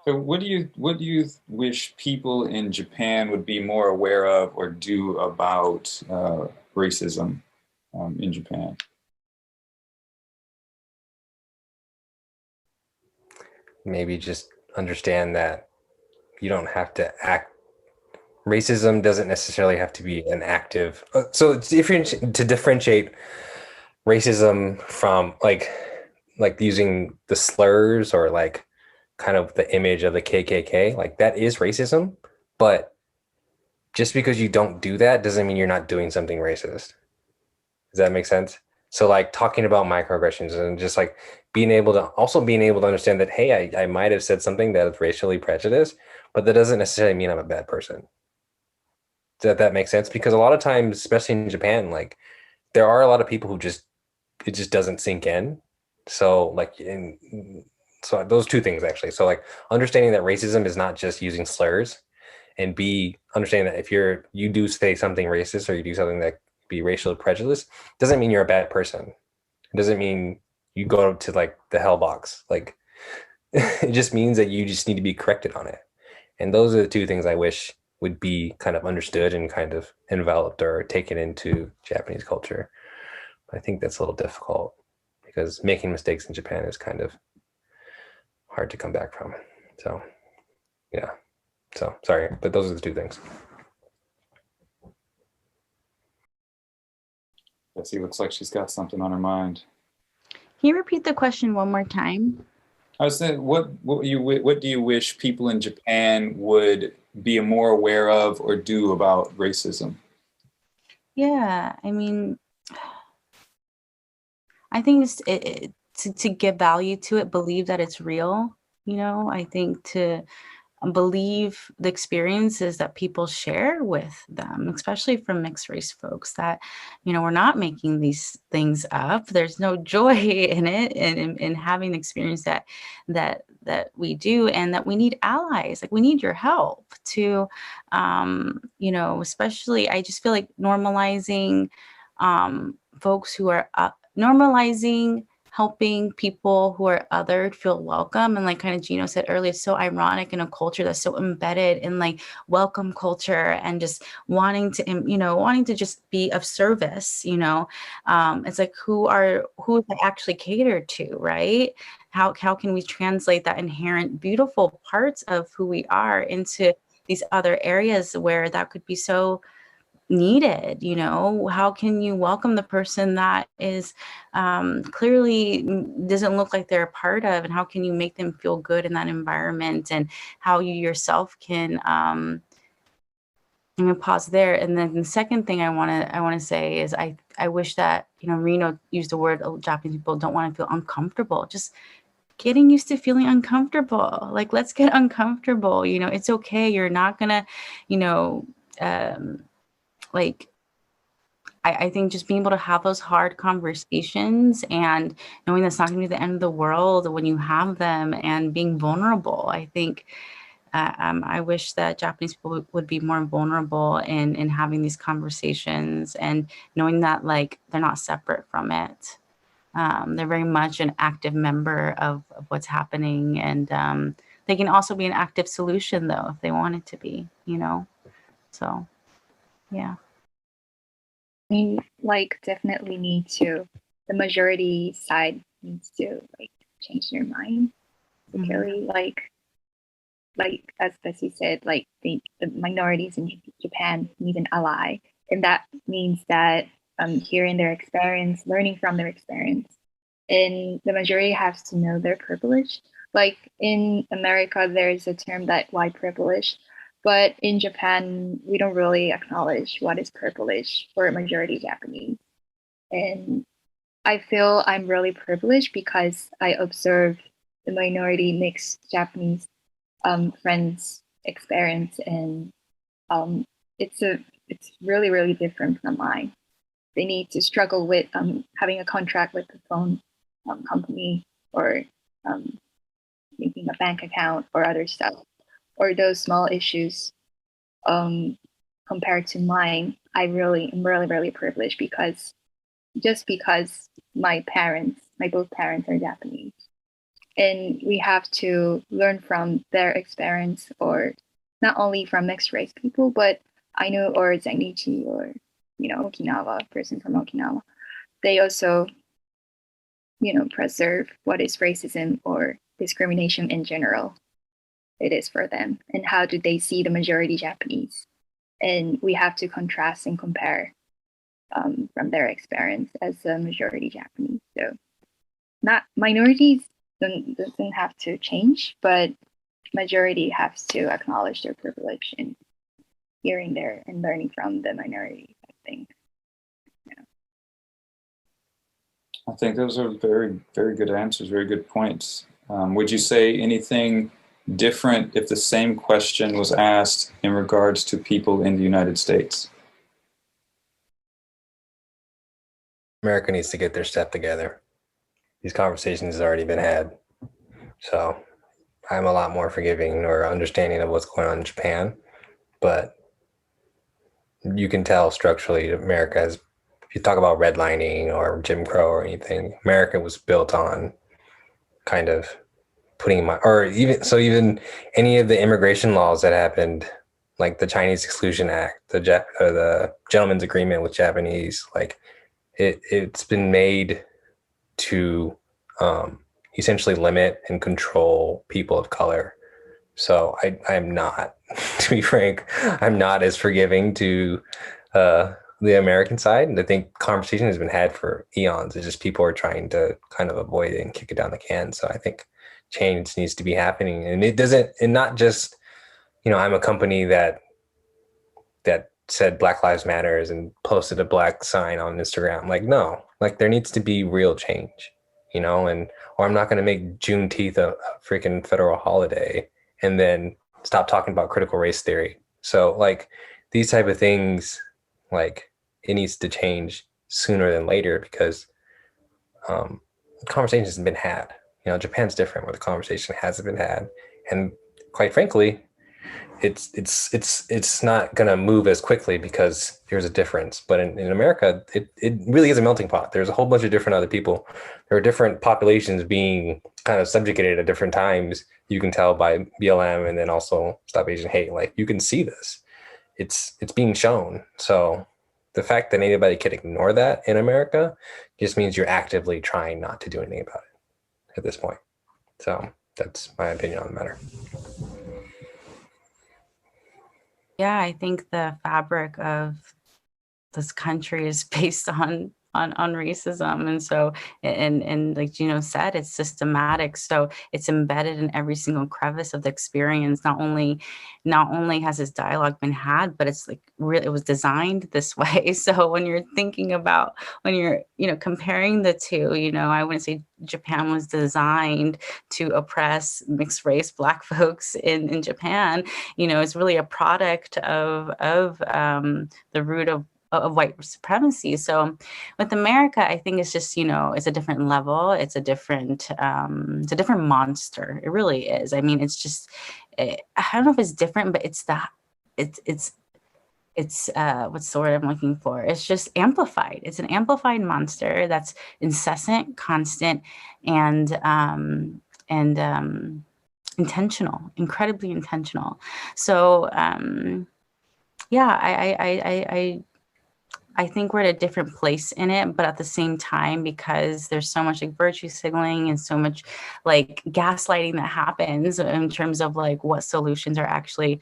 So what do you wish people in Japan would be more aware of or do about racism in Japan? Maybe just understand that you don't have to act. Racism doesn't necessarily have to be an active. So it's different to differentiate racism from like using the slurs or like kind of the image of the KKK. Like that is racism, but just because you don't do that doesn't mean you're not doing something racist. Does that make sense? So like talking about microaggressions and just like being able to understand that, hey, I might have said something that is racially prejudiced, but that doesn't necessarily mean I'm a bad person. Does that make sense? Because a lot of times, especially in Japan, like there are a lot of people who it just doesn't sink in. So so those two things actually. So like understanding that racism is not just using slurs, and B, understanding that if you do say something racist or you do something that be racial prejudice, doesn't mean you're a bad person. It doesn't mean you go to like the hell box. Like it just means that you just need to be corrected on it. And those are the two things I wish would be kind of understood and kind of enveloped or taken into Japanese culture. I think that's a little difficult because making mistakes in Japan is kind of hard to come back from. So yeah. So sorry, but those are the two things. Bessie looks like she's got something on her mind. Can you repeat the question one more time? I was saying, what do you wish people in Japan would be more aware of or do about racism? Yeah, I mean, I think to give value to it, believe that it's real. I think to believe the experiences that people share with them, especially from mixed race folks, that we're not making these things up. There's no joy in it, and in having the experience that we do, and that we need allies. Like we need your help to especially I just feel like normalizing folks who are normalizing helping people who are othered feel welcome. And like kind of Gino said earlier, it's so ironic in a culture that's so embedded in like welcome culture and just wanting to just be of service. It's like who is it actually catered to, right? How can we translate that inherent beautiful parts of who we are into these other areas where that could be so needed? How can you welcome the person that is clearly doesn't look like they're a part of, and how can you make them feel good in that environment, and how you yourself can I'm gonna pause there. And then the second thing I want to say is I wish that Rino used the word Japanese people don't want to feel uncomfortable. Just getting used to feeling uncomfortable. Like let's get uncomfortable. It's okay. You're not gonna like I think just being able to have those hard conversations and knowing that's not going to be the end of the world when you have them, and being vulnerable. I think I wish that Japanese people would be more vulnerable in having these conversations, and knowing that like they're not separate from it. They're very much an active member of what's happening, and they can also be an active solution though if they want it to be. So yeah. We definitely need to, the majority side needs to change their mind. Particularly like as Bessie said, the minorities in Japan need an ally. And that means that hearing their experience, learning from their experience. And the majority has to know their privilege. Like in America, there's a term that white privilege. But in Japan, we don't really acknowledge what is privilege for a majority Japanese. And I feel I'm really privileged because I observe the minority mixed Japanese friends' experience, and it's really, really different from mine. They need to struggle with having a contract with the phone company, or making a bank account or other stuff, or those small issues. Compared to mine, I really am really privileged because my both parents are Japanese. and we have to learn from their experience, or not only from mixed race people, but Ainu or Zainichi or, Okinawa, person from Okinawa. They also, preserve what is racism or discrimination in general. It is for them. And how do they see the majority Japanese? And we have to contrast and compare from their experience as a majority Japanese. So not minorities doesn't have to change, but majority has to acknowledge their privilege in hearing their and learning from the minority, I think. I think those are very, very good answers, very good points. Would you say anything different if the same question was asked in regards to people in the United States? America needs to get their step together. These conversations have already been had. So I'm a lot more forgiving or understanding of what's going on in Japan. But you can tell structurally America has, if you talk about redlining or Jim Crow or anything, America was built on kind of even any of the immigration laws that happened, like the Chinese Exclusion Act, the Gentleman's Agreement with Japanese, like it's been made to essentially limit and control people of color. So I'm not, to be frank, I'm not as forgiving to the American side. And I think conversation has been had for eons. It's just people are trying to kind of avoid it and kick it down the can. So I think change needs to be happening. And and not just, I'm a company that said Black Lives Matters and posted a black sign on Instagram. Like, no, like there needs to be real change, or I'm not going to make Juneteenth a freaking federal holiday and then stop talking about critical race theory. So like these type of things, like it needs to change sooner than later because conversations have been had. Japan's different where the conversation hasn't been had. And quite frankly, it's not going to move as quickly because there's a difference. But in America, it really is a melting pot. There's a whole bunch of different other people. There are different populations being kind of subjugated at different times. You can tell by BLM and then also Stop Asian Hate. Like you can see this. It's being shown. So the fact that anybody can ignore that in America just means you're actively trying not to do anything about it at this point. So that's my opinion on the matter. Yeah, I think the fabric of this country is based on racism, and so and like Gino said, it's systematic, so it's embedded in every single crevice of the experience. Not only has this dialogue been had, but it's like really, it was designed this way. So when you're thinking about, when you're comparing the two, I wouldn't say Japan was designed to oppress mixed race Black folks in Japan. It's really a product of the root of white supremacy. So with America, I think it's just, it's a different level. It's a different monster. It really is. I mean, it's just, I don't know if it's different, but it's what's the word I'm looking for? It's just amplified. It's an amplified monster that's incessant, constant, and intentional, incredibly intentional. So, yeah, I think we're at a different place in it, but at the same time, because there's so much like virtue signaling and so much like gaslighting that happens in terms of like what solutions are actually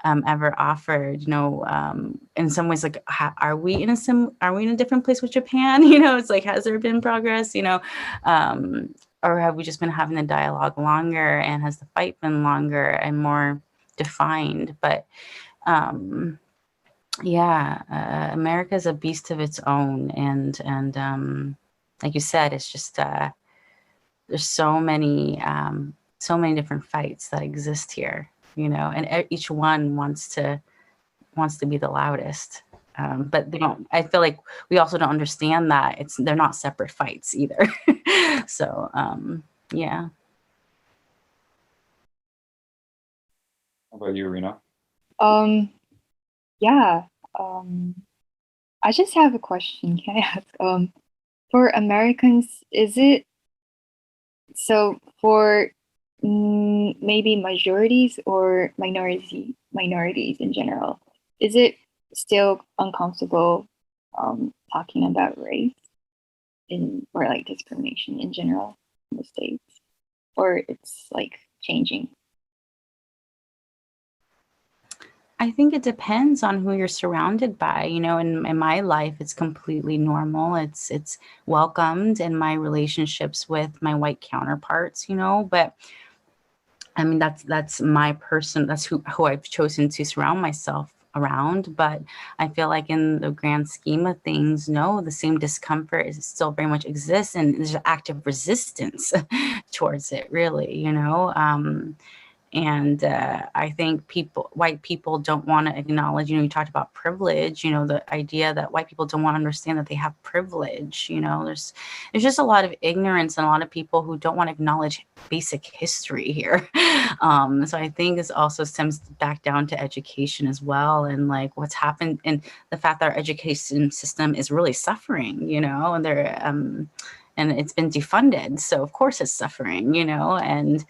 ever offered, in some ways, like, are we in a different place with Japan? It's like, has there been progress, or have we just been having the dialogue longer, and has the fight been longer and more defined? But America is a beast of its own, and like you said, it's just there's so many different fights that exist here, and each one wants to be the loudest, but they don't. I feel like we also don't understand that they're not separate fights either. So yeah. How about you, Rino? Yeah. I just have a question. Can I ask? For Americans, is it So for maybe majorities or minorities in general, is it still uncomfortable talking about race or like discrimination in general in the States, or it's like changing? I think it depends on who you're surrounded by. You know, in my life, it's completely normal. It's welcomed in my relationships with my white counterparts, you know, but I mean, that's my person. That's who I've chosen to surround myself around. But I feel like in the grand scheme of things, no, the same discomfort is still very much exists, and there's an active resistance towards it, really, you know. And I think white people don't want to acknowledge, you know, you talked about privilege, you know, the idea that white people don't want to understand that they have privilege, you know, there's just a lot of ignorance and a lot of people who don't want to acknowledge basic history here. So I think this also stems back down to education as well, and like what's happened, and the fact that our education system is really suffering, you know, and and it's been defunded. So of course it's suffering, you know, and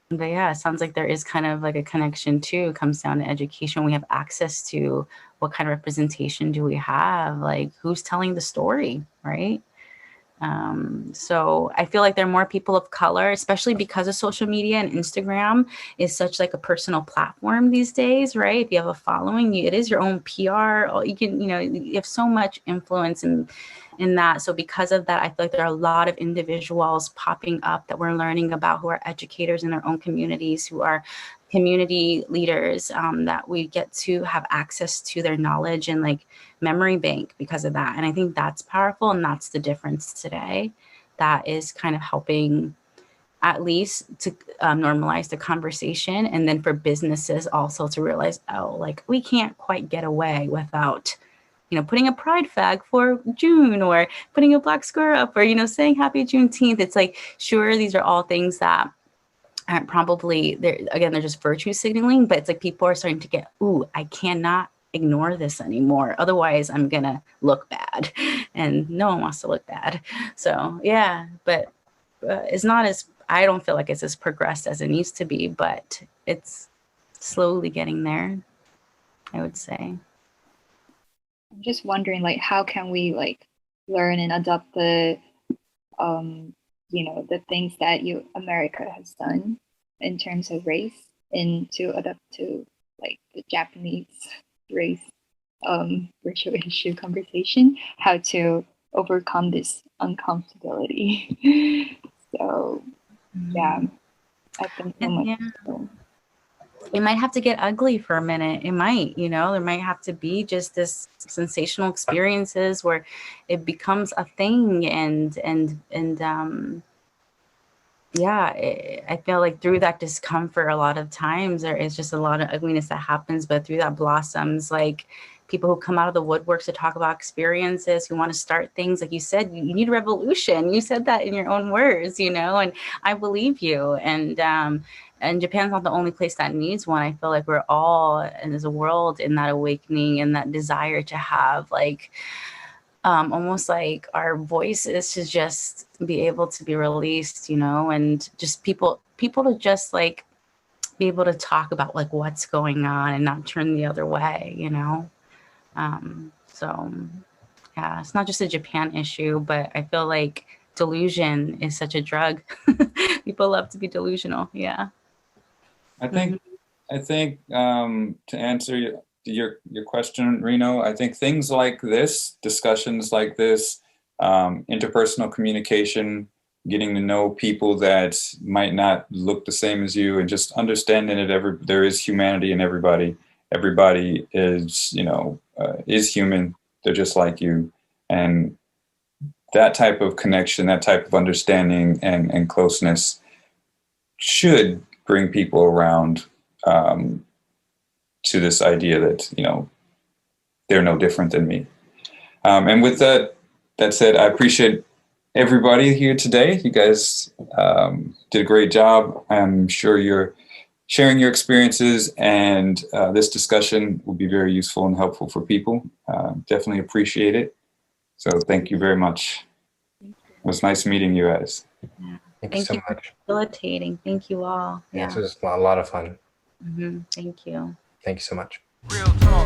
but yeah, it sounds like there is kind of like a connection too. It comes down to education. We have access to what kind of representation do we have? Like who's telling the story, right? So I feel like there are more people of color, especially because of social media, and Instagram is such like a personal platform these days, right? If you have a following, it is your own PR. You can, you know, you have so much influence in that. So because of that, I feel like there are a lot of individuals popping up that we're learning about who are educators in their own communities, who are community leaders, that we get to have access to their knowledge and like memory bank because of that. And I think that's powerful, and that's the difference today. That is kind of helping at least to normalize the conversation, and then for businesses also to realize, oh, like we can't quite get away without, you know, putting a pride flag for June, or putting a black square up, or, you know, saying happy Juneteenth. It's like, sure, these are all things that aren't probably there. Again, they're just virtue signaling, but it's like people are starting to get, ooh, I cannot ignore this anymore. Otherwise I'm going to look bad, and no one wants to look bad. So yeah, but it's not as, I don't feel like it's as progressed as it needs to be, but it's slowly getting there, I would say. I'm just wondering, like, how can we like learn and adopt the, you know, the things that America has done in terms of race, and to adapt to like the Japanese race racial issue conversation, how to overcome this uncomfortability. So yeah, I think so much. So. It might have to get ugly for a minute. It might, you know, there might have to be just this sensational experiences where it becomes a thing, and yeah, I feel like through that discomfort, a lot of times there is just a lot of ugliness that happens, but through that blossoms like people who come out of the woodworks to talk about experiences, who want to start things. Like you said, you need a revolution. You said that in your own words, you know, and I believe you. And Japan's not the only place that needs one. I feel like we're all, and there's a world in that awakening and that desire to have like, almost like our voices to just be able to be released, you know, and just people to just like be able to talk about like what's going on and not turn the other way, you know. So yeah, it's not just a Japan issue, but I feel like delusion is such a drug. People love to be delusional. Yeah. I think to answer your question, Rino, I think things like this, discussions like this, interpersonal communication, getting to know people that might not look the same as you, and just understanding that there is humanity in everybody. Everybody is, you know, is human. They're just like you. And that type of connection, that type of understanding and closeness should bring people around to this idea that, you know, they're no different than me. And with that said, I appreciate everybody here today. You guys did a great job. I'm sure you're sharing your experiences, and this discussion will be very useful and helpful for people. Definitely appreciate it. So thank you very much. was nice meeting you guys. Yeah. Thank you so for much. facilitating. Thank you all. Yeah, this was a lot of fun. Thank you. Thank you so much. Real talk.